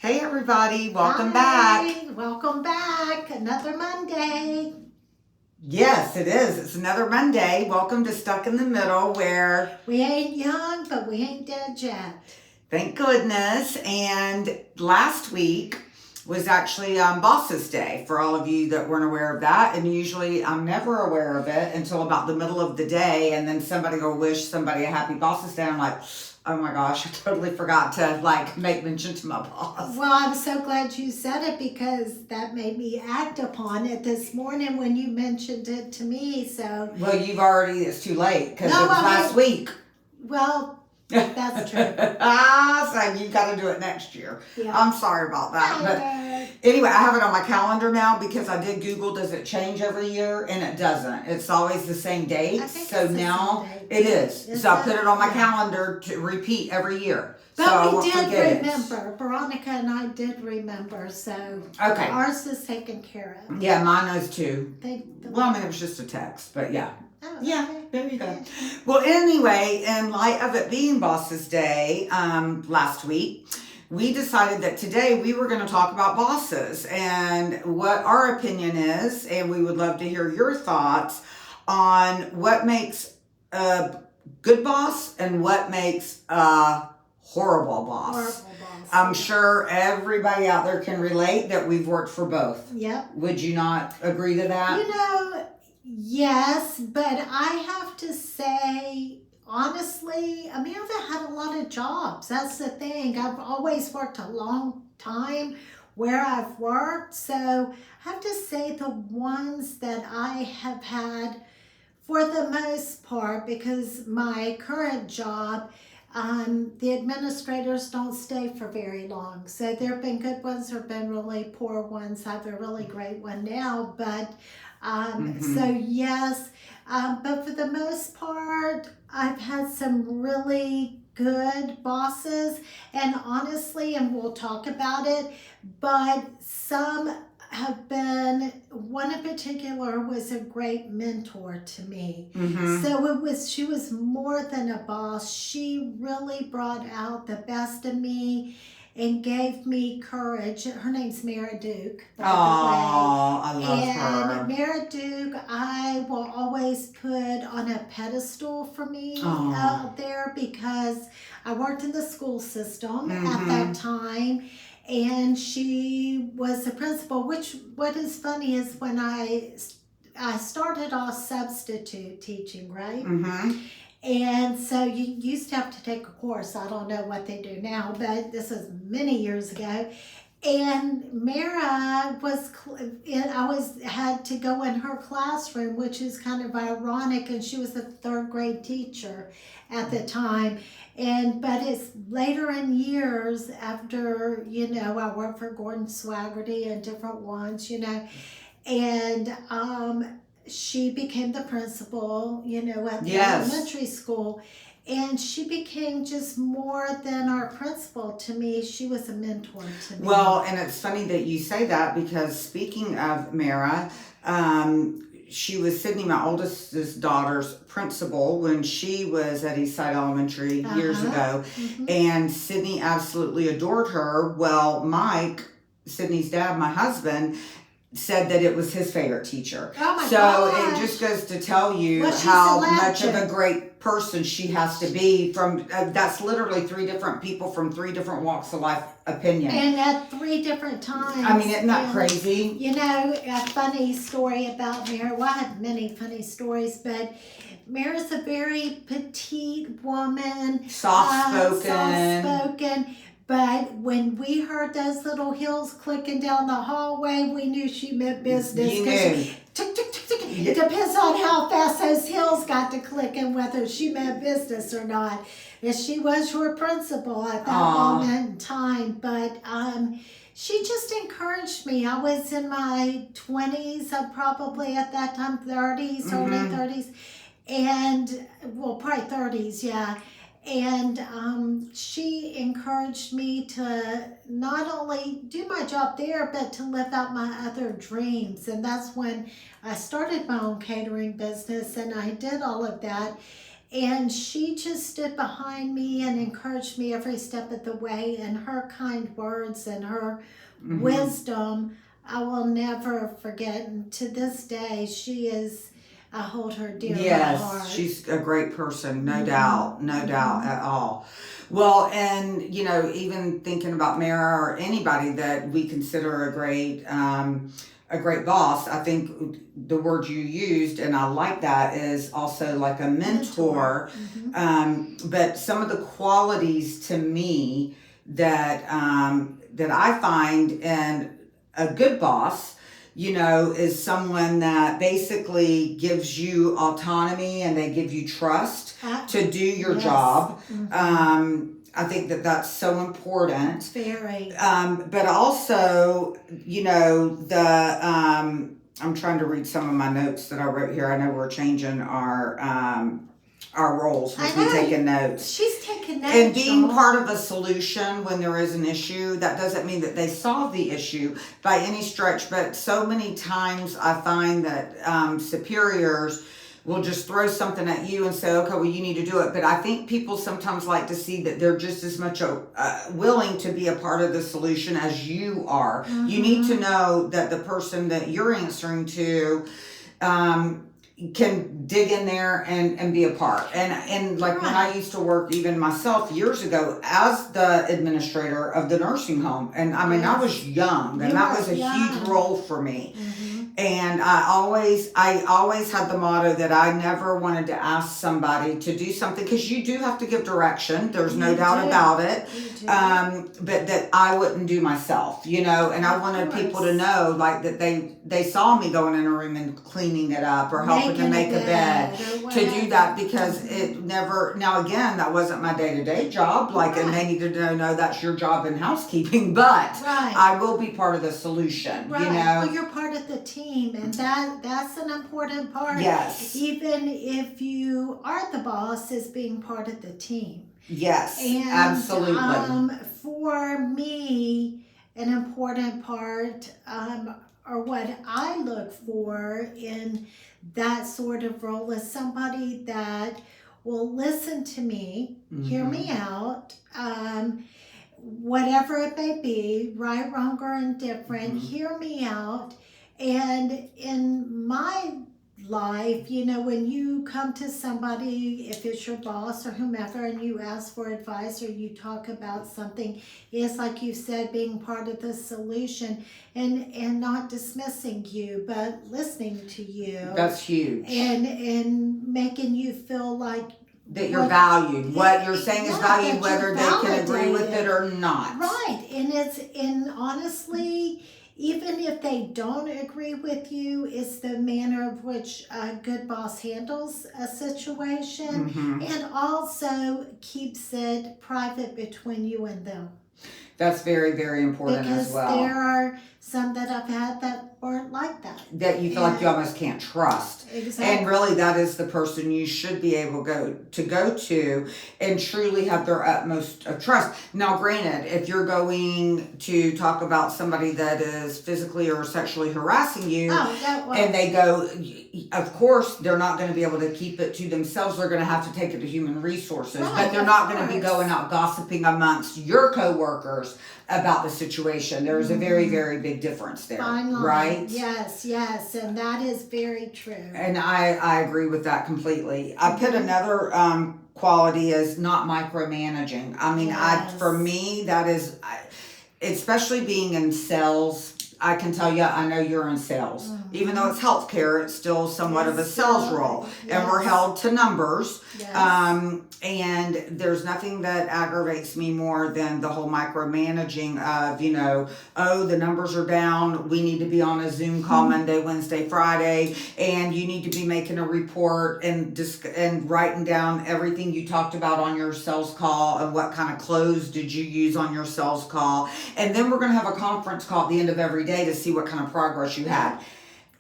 Hey everybody, welcome Hi, back. welcome back. Another Monday. Yes, it is. It's another Monday. Welcome to Stuck in the Middle, where We ain't young, but we ain't dead yet. thank goodness. And last week was actually Bosses Day for all of you that weren't aware of that. And usually I'm never aware of it until about the middle of the day. And then somebody will wish somebody a happy Bosses Day. I'm like, oh my gosh, I totally forgot to make mention to my boss. Well, I'm so glad you said it because that made me act upon it this morning when you mentioned it to me. So, Well, it's too late because No, it was I last week. well, that's true. So you got to do it next year. Yeah. I'm sorry about that. But anyway, I have it on my calendar now because I did Google, does it change every year? And it doesn't. It's always the same date. I think So it's the now same date. it is. Is So I it? put it on my Yeah. calendar to repeat every year. So I But we won't did forget it. remember. Veronica and I did remember. So Okay. ours is taken care of. Yeah, mine is too. Thank the Well, I mean, it was just a text, but yeah. Oh, Yeah, okay. there you go. Well, anyway, in light of it being Bosses Day last week, we decided that today we were going to talk about bosses and what our opinion is, and we would love to hear your thoughts on what makes a good boss and what makes a horrible boss. Horrible boss. I'm sure everybody out there can relate that we've worked for both. Yep. Would you not agree to that? You know, yes, but I have to say, honestly, I mean, I've had a lot of jobs. That's the thing. I've always worked a long time where I've worked. So I have to say the ones that I have had for the most part, because my current job, the administrators don't stay for very long. So there have been good ones, there have been really poor ones. I have a really great one now, but so yes, but for the most part, I've had some really good bosses, and honestly, and we'll talk about it, but some have been, one in particular was a great mentor to me. So she was more than a boss. She really brought out the best of me and gave me courage. Her name's Mara Duke, by the way. I love her. And Mara Duke, I will always put on a pedestal for me out there because I worked in the school system at that time. And she was a principal, which what is funny is when I started off substitute teaching, right? And so you used to have to take a course. I don't know what they do now, but this is many years ago. And Mara had to go in her classroom, which is kind of ironic, and she was a third grade teacher at the time. But it's later in years after, I worked for Gordon Swaggerty and different ones, and she became the principal, at the elementary school. And she became just more than our principal to me. She was a mentor to me. Well, and it's funny that you say that because speaking of Mara, she was Sydney, my oldest daughter's principal when she was at Eastside Elementary years ago. And Sydney absolutely adored her. Well, Mike, Sydney's dad, my husband, said that it was his favorite teacher. Oh my so gosh. It just goes to tell you Well, she's how a much of legend. a great person she has to be. From that's literally 3 different people from 3 different walks of life opinion. And at 3 different times. I mean, isn't that crazy? A funny story about Mara. Well, I have many funny stories, but Mara's a very petite woman. Soft-spoken. But when we heard those little heels clicking down the hallway, we knew she meant business. You knew. Tick, tick, tick, tick. It depends on how fast those heels got to click and whether she meant business or not. And she was your principal at that moment in time. But she just encouraged me. I was in my 20s, probably at that time 30s, early 30s. And, well, probably 30s, yeah. And she encouraged me to not only do my job there, but to live out my other dreams. And that's when I started my own catering business, and I did all of that. And she just stood behind me and encouraged me every step of the way. And her kind words and her wisdom, I will never forget. And to this day, she is, I hold her dear to my heart. Yes, she's a great person, no doubt, no doubt at all. Well, and even thinking about Mara or anybody that we consider a great boss, I think the word you used, and I like that, is also like a mentor. But some of the qualities to me that that I find in a good boss, is someone that basically gives you autonomy and they give you trust to do your job. I think that that's so important. Very. But also, I'm trying to read some of my notes that I wrote here. I know we're changing our roles with me taking notes. She's taking notes. And being part of a solution when there is an issue, that doesn't mean that they solve the issue by any stretch. But so many times I find that superiors will just throw something at you and say, okay, well, you need to do it. But I think people sometimes like to see that they're just as much willing to be a part of the solution as you are. You need to know that the person that you're answering to can dig in there and be a part. And like when I used to work, even myself years ago, as the administrator of the nursing home, and I mean, I was young, and that was a huge role for me. And I always had the motto that I never wanted to ask somebody to do something, because you do have to give direction. There's no doubt about it. But that I wouldn't do myself, and I wanted people to know, like, that they saw me going in a room and cleaning it up or helping to make a bed, to do that, because it never, now again, that wasn't my day-to-day job, and they needed to know that's your job in housekeeping, but I will be part of the solution, Well, you're part of the team, and that's an important part. Yes. Even if you are the boss, is being part of the team. Yes, and, absolutely. For me, an important part, or what I look for in that sort of role, is somebody that will listen to me, hear me out, whatever it may be, right, wrong, or indifferent, hear me out. And in my life, when you come to somebody, if it's your boss or whomever, and you ask for advice or you talk about something, it's like you said, being part of the solution, and not dismissing you, but listening to you. That's huge. And making you feel like that you're valued. What you're saying is valued, whether they can agree with it or not. Right. And honestly, even if they don't agree with you, it's the manner of which a good boss handles a situation, and also keeps it private between you and them. That's very, very important as well. Because there are some that I've had that weren't like that. That you feel like you almost can't trust. Exactly. And really, that is the person you should be able to go to and truly have their utmost of trust. Now, granted, if you're going to talk about somebody that is physically or sexually harassing you, and they go, of course, they're not going to be able to keep it to themselves. They're going to have to take it to human resources. But they're not going to be going out gossiping amongst your coworkers about the situation. There's a very, very big difference there. Fine line. Right? Yes, and that is very true. And I agree with that completely. I put another quality as not micromanaging. I mean, for me, that is, especially being in sales, I can tell you, I know you're in sales. Even though it's healthcare, it's still somewhat of a sales role. And we're held to numbers. And there's nothing that aggravates me more than the whole micromanaging of, oh, the numbers are down. We need to be on a Zoom call Monday, Wednesday, Friday. And you need to be making a report and writing down everything you talked about on your sales call and what kind of clothes did you use on your sales call. And then we're going to have a conference call at the end of every day to see what kind of progress you had.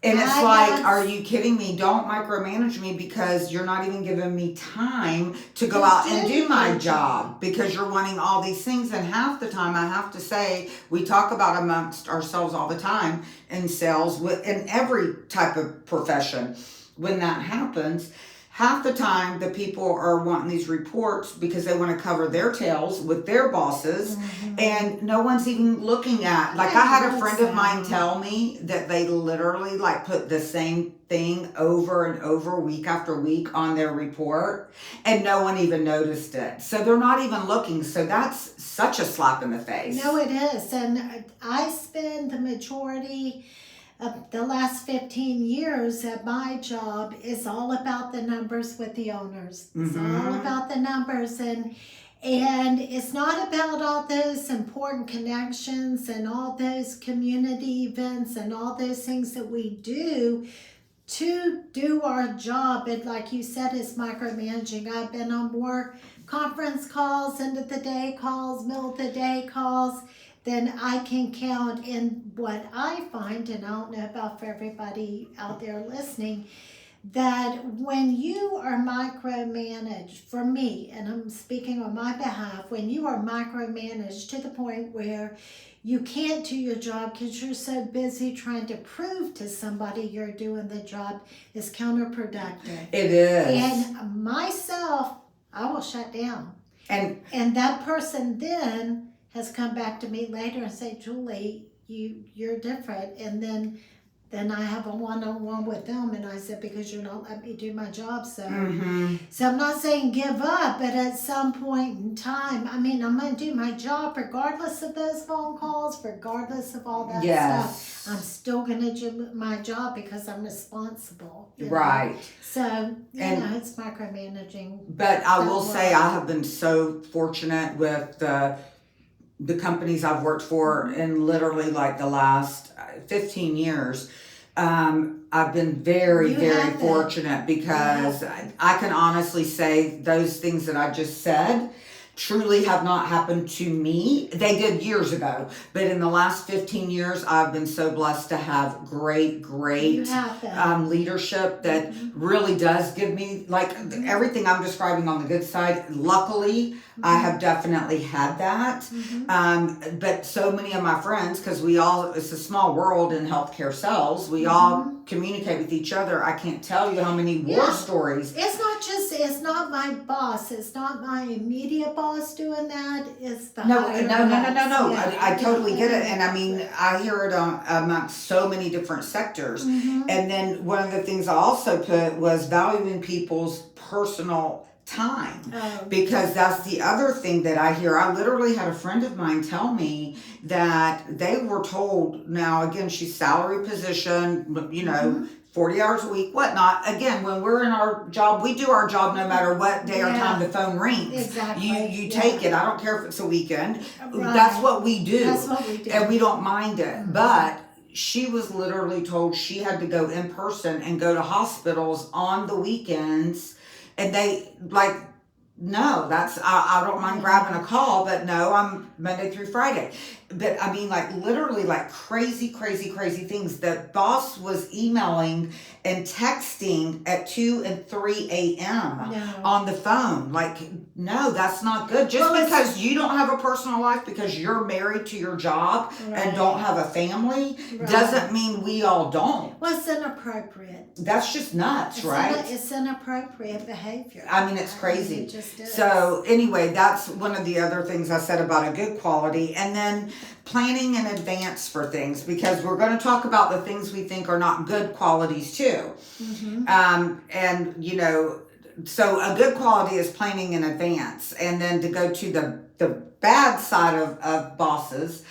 And it's like, are you kidding me? Don't micromanage me, because you're not even giving me time to go out and do my job, because you're wanting all these things. And half the time, I have to say, we talk about amongst ourselves all the time in sales, in every type of profession. When that happens, half the time the people are wanting these reports because they want to cover their tails with their bosses, and no one's even looking at, like, I had a friend of mine tell me that they literally like put the same thing over and over week after week on their report, and no one even noticed it. So they're not even looking. So that's such a slap in the face. No, it is. And I spend the majority of the last 15 years at my job is all about the numbers with the owners. It's all about the numbers, and it's not about all those important connections and all those community events and all those things that we do to do our job. And like you said, it's micromanaging. I've been on more conference calls, end of the day calls, middle of the day calls than I can count. And what I find, and I don't know about for everybody out there listening, that when you are micromanaged, for me, and I'm speaking on my behalf, when you are micromanaged to the point where you can't do your job because you're so busy trying to prove to somebody you're doing the job, is counterproductive. It is. And myself, I will shut down. And that person then has come back to me later and say, Julie, you're different. And then I have a one-on-one with them, and I said, because you're not letting me do my job. So so I'm not saying give up, but at some point in time, I mean, I'm going to do my job regardless of those phone calls, regardless of all that stuff. I'm still going to do my job because I'm responsible. Right. Know? So, you know, it's micromanaging. But I will say I have been so fortunate with the companies I've worked for in literally like the last 15 years. I've been very fortunate because I can honestly say those things that I just said truly have not happened to me. They did years ago, but in the last 15 years, I've been so blessed to have great leadership that really does give me, like, everything I'm describing on the good side. Luckily, I have definitely had that. But so many of my friends, because it's a small world in healthcare sales, we all communicate with each other. I can't tell you how many war stories. It's not my boss. It's not my immediate boss doing that. It's the No. Yeah. I totally get it. And I mean, I hear it amongst so many different sectors. And then one of the things I also put was valuing people's personal time, because that's the other thing that I hear. I literally had a friend of mine tell me that they were told, now again, she's salary position, 40 hours a week, whatnot. Again, when we're in our job, we do our job no matter what day or time the phone rings. Exactly. You take it. I don't care if it's a weekend. Right. That's what we do. That's what we do. And we don't mind it. But she was literally told she had to go in person and go to hospitals on the weekends. And they, like, no, I don't mind grabbing a call, but no, I'm Monday through Friday. But I mean, like, literally, like, crazy things. The boss was emailing and texting at 2 and 3 a.m. on the phone. Like, no, that's not good. Just because you don't have a personal life, because you're married to your job and don't have a family, doesn't mean we all don't. Well, it's inappropriate. That's just nuts, right? It's inappropriate behavior. I mean, it's crazy. I mean, it just is. So anyway, that's one of the other things I said about a good quality. And then planning in advance for things, because we're going to talk about the things we think are not good qualities too. So a good quality is planning in advance. And then to go to the bad side of bosses,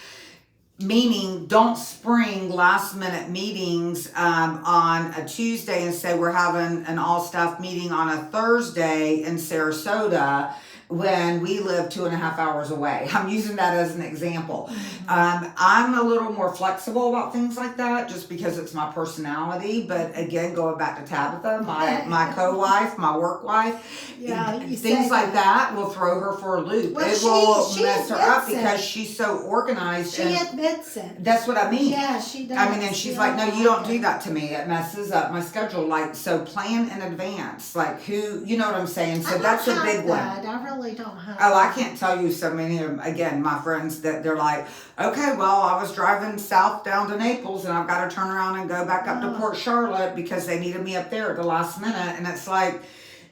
meaning don't spring last minute meetings on a Tuesday and say we're having an all staff meeting on a Thursday in Sarasota when we live 2.5 hours away. I'm using that as an example. I'm a little more flexible about things like that just because it's my personality. But again, going back to Tabitha, my co-wife, my work wife, things like that will throw her for a loop. Well, it will she mess her up admits because she's so organized. She admits it. That's what I mean. Yeah, she does. I mean, and she's like, no, you don't do that to me. It messes up my schedule. Like, so plan in advance. Like, who, you know what I'm saying? So that's a big one. I really don't have Oh, I can't tell you so many of them. Again, my friends that they're like, okay, well, I was driving south down to Naples and I've got to turn around and go back up to Port Charlotte because they needed me up there at the last minute. And it's like,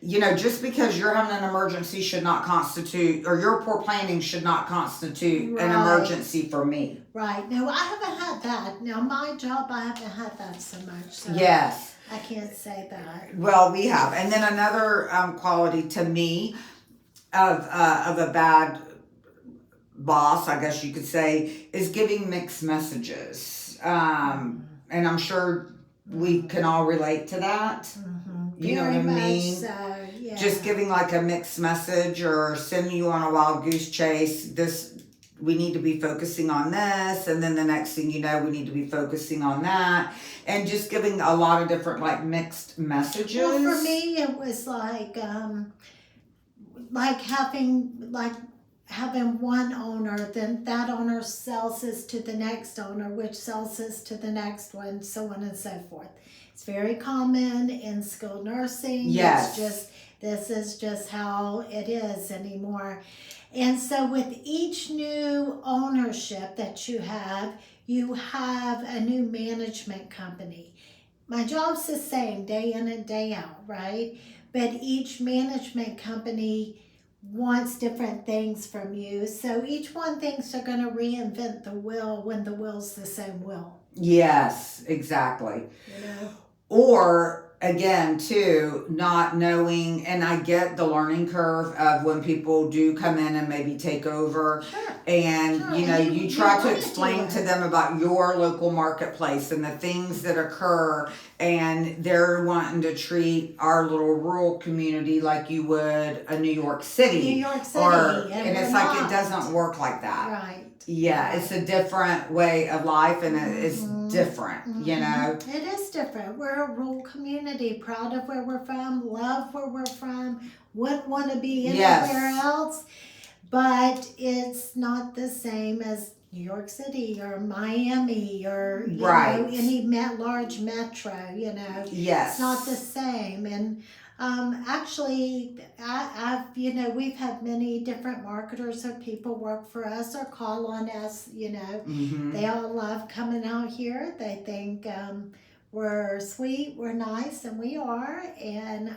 just because you're having an emergency should not constitute, or your poor planning should not constitute an Right. emergency for me. Right. No, I haven't had that. Now, my job, I haven't had that so much. So Yes. I can't say that. Well, we have. And then another quality to me of a bad boss, I guess you could say, is giving mixed messages. And I'm sure we can all relate to that. You know what I mean? So, yeah. Just giving like a mixed message or sending you on a wild goose chase. We need to be focusing on this, and then the next thing you know, we need to be focusing on that, and just giving a lot of different like mixed messages. Well, for me, it was like having one owner, then that owner sells this to the next owner, which sells this to the next one, so on and so forth. It's very common in skilled nursing. Yes. This is just how it is anymore. And so with each new ownership that you have a new management company. My job's the same day in and day out, right? But each management company wants different things from you. So each one thinks they're going to reinvent the wheel when the wheel's the same wheel. Yes, exactly. You know? Or again, too, not knowing, and I get the learning curve of when people do come in and maybe take over. Sure. And Sure. you try to want explain do to it. them about your local marketplace and the things that occur, and they're wanting to treat our little rural community like you would a New York City. New York City. And it's we're like not. it doesn't work like that. Right. Yeah, it's a different way of life, and it's different, It is different. We're a rural community, proud of where we're from, love where we're from, wouldn't want to be anywhere else. But it's not the same as New York City or Miami or you know, any large metro, Yes. It's not the same. And actually, we've had many different marketers or people work for us or call on us, They all love coming out here. They think we're sweet, we're nice, and we are. And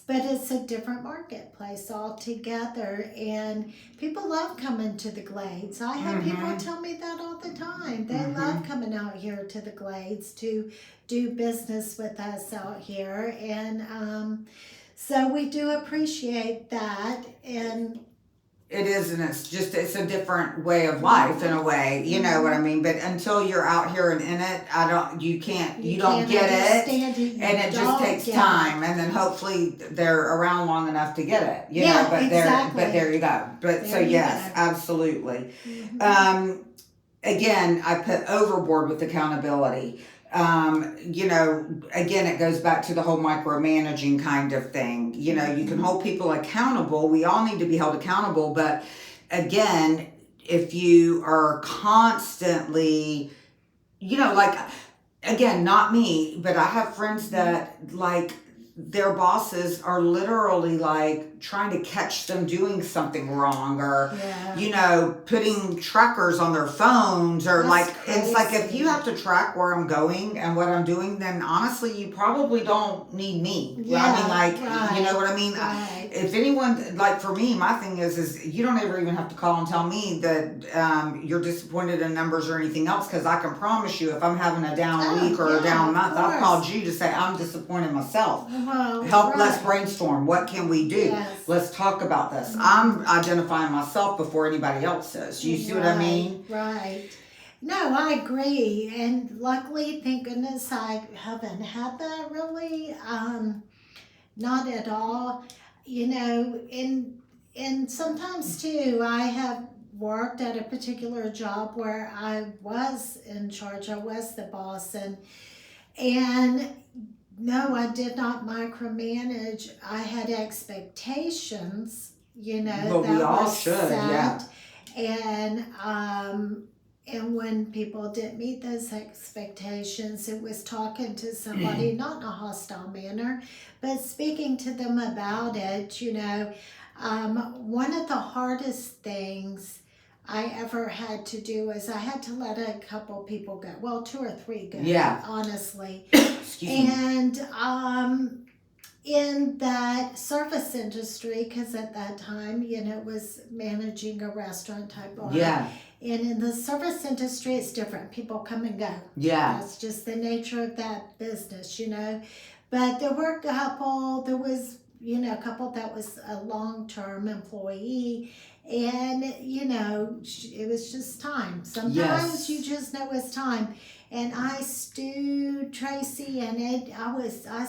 but it's a different marketplace altogether, and people love coming to the Glades. I have people tell me that all the time. They love coming out here to the Glades to do business with us out here, and so we do appreciate that. And it is, and it's a different way of life in a way, you know what I mean? But until you're out here and in it, you don't get it, and it just takes time, and then hopefully they're around long enough to get it, you know, but exactly. there you go. But so yes, absolutely. Again, I put overboard with accountability. Again, it goes back to the whole micromanaging kind of thing. You can hold people accountable. We all need to be held accountable. But again, if you are constantly, again, not me, but I have friends that their bosses are literally trying to catch them doing something wrong, or putting trackers on their phones, or it's like, if you have to track where I'm going and what I'm doing, then honestly you probably don't need me. You know what I mean? Right. If anyone, for me, my thing is you don't ever even have to call and tell me that you're disappointed in numbers or anything else, because I can promise you, if I'm having a down week or a down month, I've called you to say I'm disappointed myself. Let's brainstorm. What can we do? Yes. Let's talk about this. I'm identifying myself before anybody else does. You see what I mean? Right. No, I agree. And luckily, thank goodness, I haven't had that really. Not at all. And sometimes too, I have worked at a particular job where I was in charge. I was the boss, and no, I did not micromanage. I had expectations, But that we all were should, set. And when people didn't meet those expectations, it was talking to somebody, not in a hostile manner, but speaking to them about it. One of the hardest things I ever had to do is I had to let a couple people go. Well, 2 or 3 go. Yeah. Honestly. Excuse me. And in that service industry, because at that time, it was managing a restaurant type bar. Yeah. And in the service industry, it's different. People come and go. Yeah. That's just the nature of that business, But there were a couple, a couple that was a long-term employee. And, it was just time. Sometimes you just know it's time. And I stewed Tracy, and I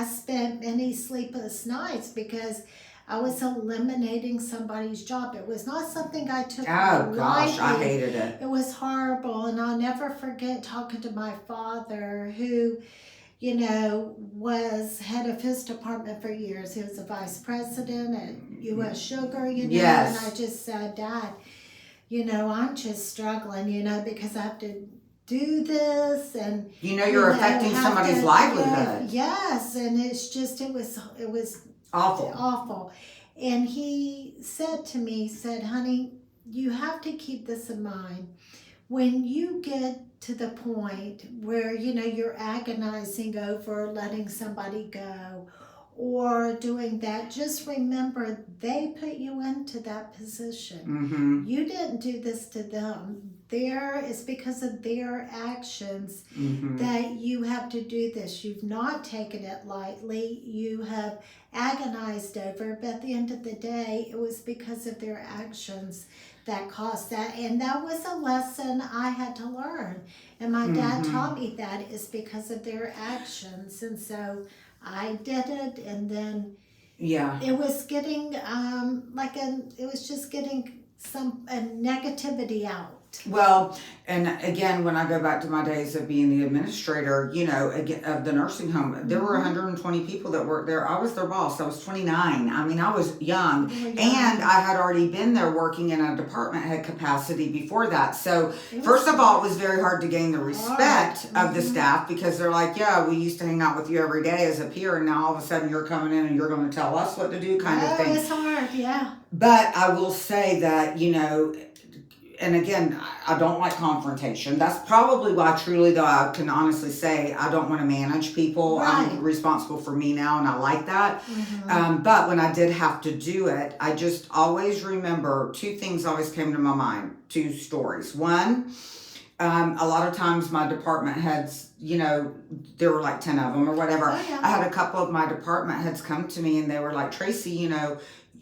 spent many sleepless nights because I was eliminating somebody's job. It was not something I took lightly. Gosh, I hated it. It was horrible, and I'll never forget talking to my father, who, was head of his department for years. He was a vice president at U.S. Sugar, Yes. And I just said, Dad, I'm just struggling, because I have to do this, and you're affecting somebody's livelihood. Yes, and it was awful. And he said to me, honey, you have to keep this in mind. When you get to the point where you're agonizing over letting somebody go or doing that, just remember they put you into that position. Mm-hmm. You didn't do this to them. It's because of their actions that you have to do this. You've not taken it lightly. You have agonized over it, but at the end of the day, it was because of their actions that caused that. And that was a lesson I had to learn. And my dad taught me that it's because of their actions. And so I did it, and then it was getting it was just getting some negativity out. Well, and again, when I go back to my days of being the administrator, of the nursing home, there were 120 people that worked there. I was their boss. I was 29. I mean, I was young. And I had already been there working in a department head capacity before that. So, first of all, it was very hard to gain the respect of the staff, because they're like, yeah, we used to hang out with you every day as a peer, and now all of a sudden you're coming in and you're going to tell us what to do, kind of thing. It's hard, yeah. But I will say that, and again, I don't like confrontation. That's probably why, truly, though, I can honestly say I don't want to manage people. Right. I'm responsible for me now, and I like that. But when I did have to do it, I just always remember two things always came to my mind, two stories. One, a lot of times my department heads, there were like 10 of them or whatever. Oh, yeah. I had a couple of my department heads come to me, and they were like, Tracy,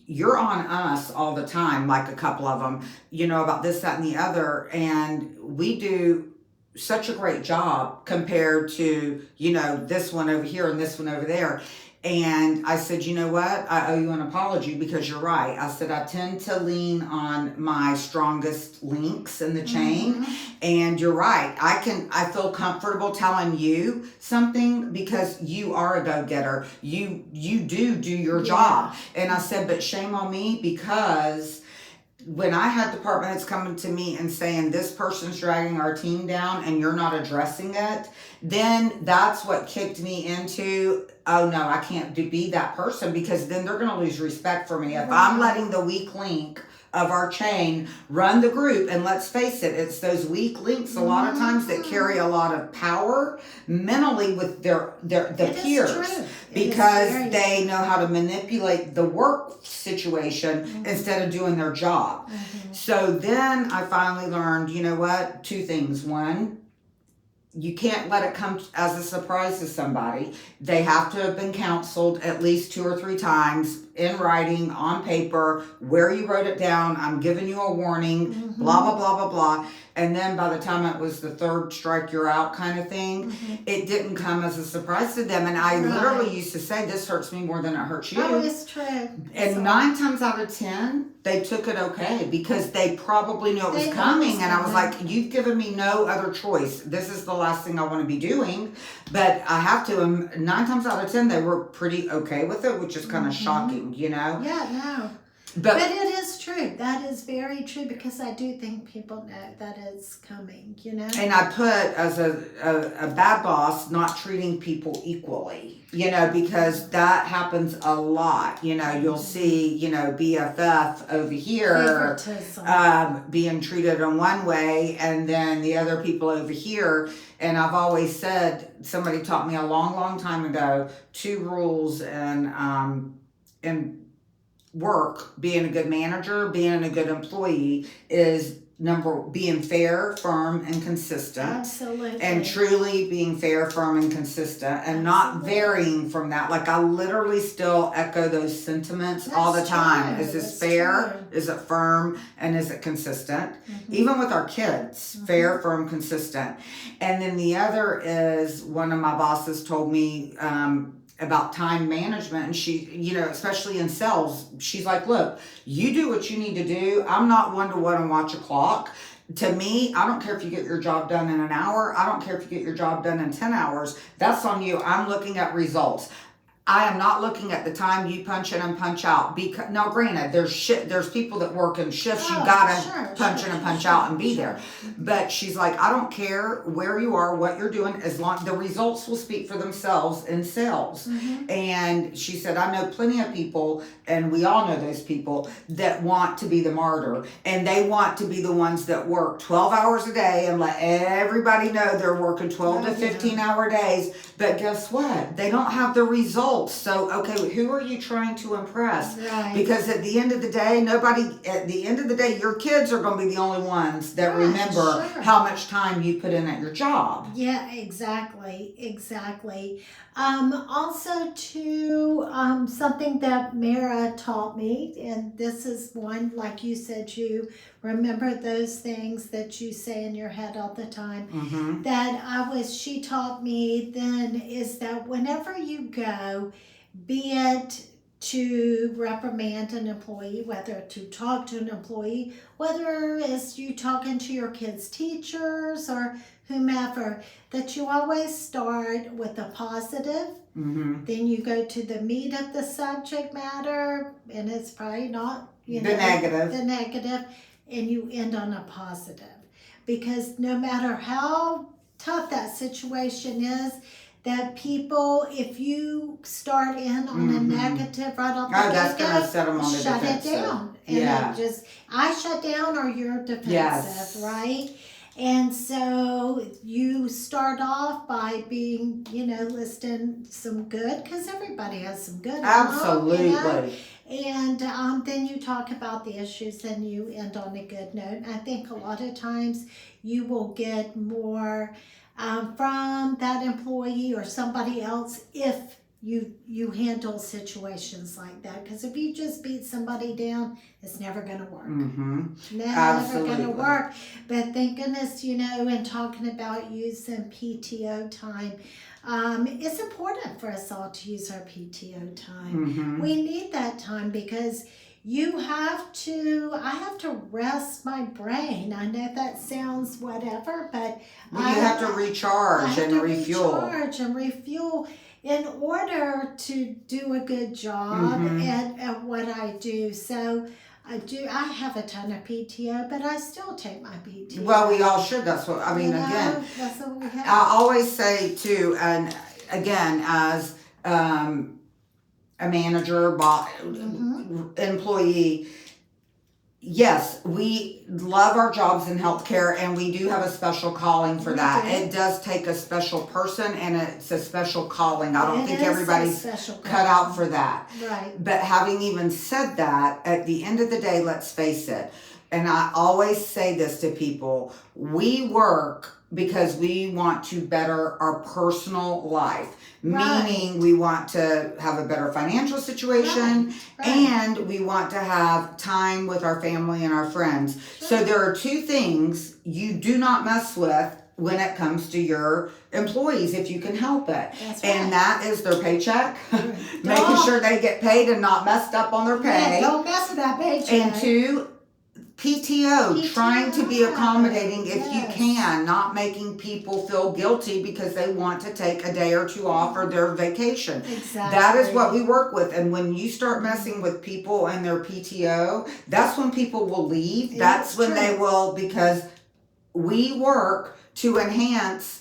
you're on us all the time, like a couple of them, about this, that, and the other. And we do such a great job compared to, this one over here and this one over there. And I said, you know what? I owe you an apology, because you're right. I said, I tend to lean on my strongest links in the chain. And you're right. I feel comfortable telling you something because you are a go-getter. You do your job. And I said, but shame on me, because when I had department heads coming to me and saying, this person's dragging our team down and you're not addressing it, then that's what kicked me into, oh no, I can't be that person, because then they're going to lose respect for me. If I'm letting the weak link of our chain run the group, and let's face it, it's those weak links a lot of times that carry a lot of power mentally with the peers, because they know how to manipulate the work situation instead of doing their job. So then I finally learned, two things. One, you can't let it come as a surprise to somebody. They have to have been counseled at least 2 or 3 times in writing, on paper, where you wrote it down. I'm giving you a warning, blah, blah, blah, blah, blah. And then by the time it was the 3rd strike, you're out kind of thing, it didn't come as a surprise to them. And I literally used to say, this hurts me more than it hurts you. Oh, it's true. And 9 times out of 10, they took it okay, because they probably knew it was coming. And I was like, you've given me no other choice. This is the last thing I want to be doing. But I have to. And 9 times out of 10, they were pretty okay with it, which is kind of shocking, Yeah, no. But it is true. That is very true, because I do think people know that it's coming, And I put as a bad boss, not treating people equally, because that happens a lot. You'll see, BFF over here being treated in one way, and then the other people over here. And I've always said, somebody taught me a long, long time ago, 2 rules in work, being a good manager, being a good employee, is being fair, firm, and consistent. Absolutely. And truly being fair, firm, and consistent, and not varying from that. Like, I literally still echo those sentiments all the time. Is this fair? True. Is it firm? And is it consistent? Even with our kids, fair, firm, consistent. And then the other is, one of my bosses told me, about time management, and she, especially in sales, she's like, look, you do what you need to do. I'm not one to watch a clock. To me, I don't care if you get your job done in an hour. I don't care if you get your job done in 10 hours. That's on you. I'm looking at results. I am not looking at the time you punch in and punch out. Because now, granted, there's people that work in shifts. You gotta punch in and punch out and be there. But she's like, I don't care where you are, what you're doing, as long the results will speak for themselves in sales. And she said, I know plenty of people, and we all know those people that want to be the martyr, and they want to be the ones that work 12 hours a day and let everybody know they're working 12 to 15 hour days. But guess what? They don't have the results. So, okay, who are you trying to impress? Right. Because at the end of the day, your kids are going to be the only ones that remember how much time you put in at your job. Yeah, exactly. Also, too, something that Mara taught me, and this is one, like you said, you remember those things that you say in your head all the time. She taught me then, is that whenever you go, be it to reprimand an employee, whether to talk to an employee, whether it's you talking to your kids' teachers or whomever, that you always start with a positive. Then you go to the meat of the subject matter, and it's probably not the negative, and you end on a positive. Because no matter how tough that situation is, that people, if you start in on a negative right off the that's going to set them on the defensive. Shut it down. And I shut down or you're defensive, right? And so you start off by being, listing some good, because everybody has some good. Absolutely. And then you talk about the issues and you end on a good note. I think a lot of times you will get more from that employee or somebody else if you handle situations like that. Because if you just beat somebody down, it's never going to work. Never going to work. But thank goodness, in talking about using PTO time, it's important for us all to use our PTO time. We need that time because I have to rest my brain. I know that sounds whatever, but you have to recharge and refuel in order to do a good job at what I do. So I have a ton of PTO, but I still take my PTO. Well, we all should. That's what, again, that's what we have. I always say too, and again, as a manager, employee, yes, we love our jobs in healthcare, and we do have a special calling for that. It does take a special person, and it's a special calling. I don't think everybody's cut out for that. Right. But having even said that, at the end of the day, let's face it, and I always say this to people, we work because we want to better our personal life. Meaning we want to have a better financial situation and we want to have time with our family and our friends. So there are 2 things you do not mess with when it comes to your employees, if you can help it. And that is their paycheck, making sure they get paid and not messed up on their pay. Don't mess with that paycheck. And 2, PTO, trying to be accommodating if you Yes. can, not making people feel guilty because they want to take a day or two off for their vacation. Exactly. That is what we work with. And when you start messing with people and their PTO, that's when people will leave. That's It's when true. they will, because we work to enhance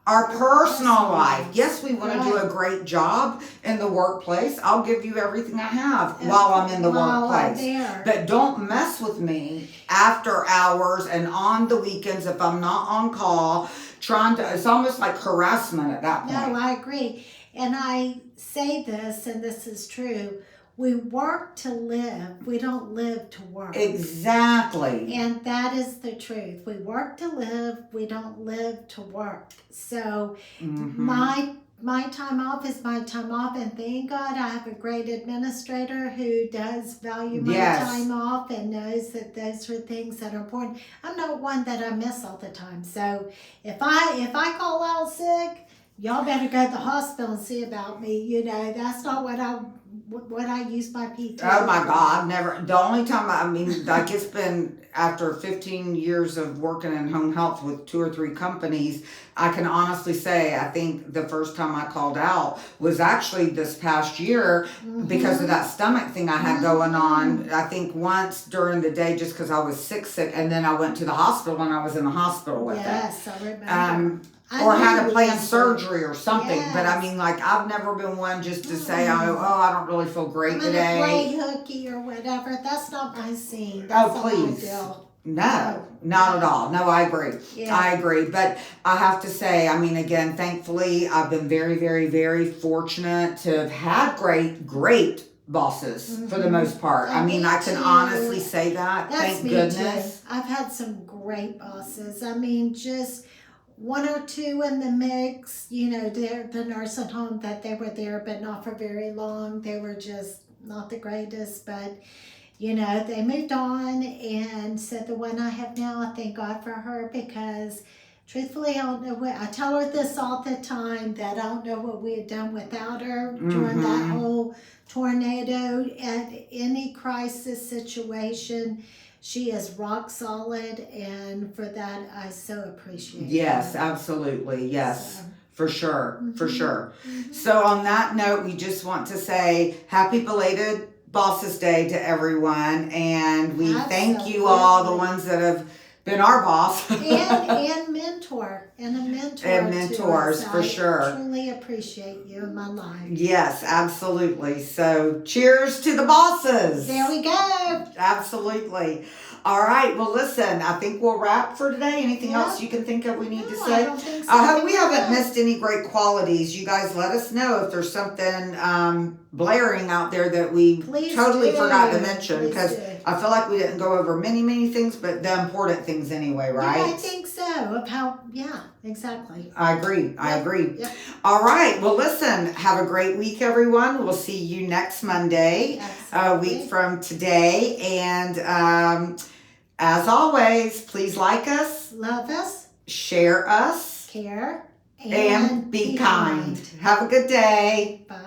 our personal life. Yes, we want to do a great job in the workplace. I'll give you everything I have while I'm in the workplace. There. But don't mess with me after hours and on the weekends if I'm not on call, it's almost like harassment at that point. No, I agree. And I say this, and this is true. We work to live. We don't live to work. Exactly. And that is the truth. We work to live. We don't live to work. So my time off is my time off, and thank God I have a great administrator who does value my time off and knows that those are things that are important. I'm not one that I miss all the time. So if I call out sick, y'all better go to the hospital and see about me. You know, that's not what I use my PTO. Oh my God, never. The only time, like it's been after 15 years of working in home health with 2 or 3 companies, I can honestly say I think the first time I called out was actually this past year because of that stomach thing I had going on. I think once during the day just because I was sick, and then I went to the hospital and I was in the hospital with it. Yes, I remember. Or had a planned surgery or something. Yes. But I mean, like, I've never been one just to say, I don't really feel great today. I'm gonna play hooky or whatever. That's not my scene. That's Oh, please. Not my deal. No, not at all. No, I agree. Yeah. I agree. But I have to say, again, thankfully, I've been very, very, very fortunate to have had great bosses for the most part. And me I can too. honestly say that. That's Thank me goodness. too. I've had some great bosses. Just 1 or 2 in the mix. You know, they're the nursing home that they were there, but not for very long. They were just not the greatest, but you know, they moved on. And so the one I have now, I thank God for her, because truthfully, I don't know what, I tell her this all the time, that I don't know what we had done without her during that whole tornado. At any crisis situation, she is rock solid, and for that I so appreciate Yes, her. Absolutely. Yes. So. For sure. For sure. So on that note, we just want to say happy belated Bosses Day to everyone, and we thank you all, the ones that have been our boss and a mentor and mentors to us. for sure. I truly appreciate you in my life. Yes, absolutely. So cheers to the bosses. There we go. Absolutely. All right. Well, listen, I think we'll wrap for today. Anything else you can think of we need to say? I don't think so. I hope we haven't missed any great qualities. You guys let us know if there's something blaring out there that we totally forgot to mention, because I feel like we didn't go over many things, but the important things anyway, right? Yeah, I think so. Of how, yeah, exactly. I agree. I agree. Yep. All right. Well, listen, have a great week, everyone. We'll see you next Monday, a week from today. And as always, please like us, love us, share us, care, and be kind. Have a good day. Bye.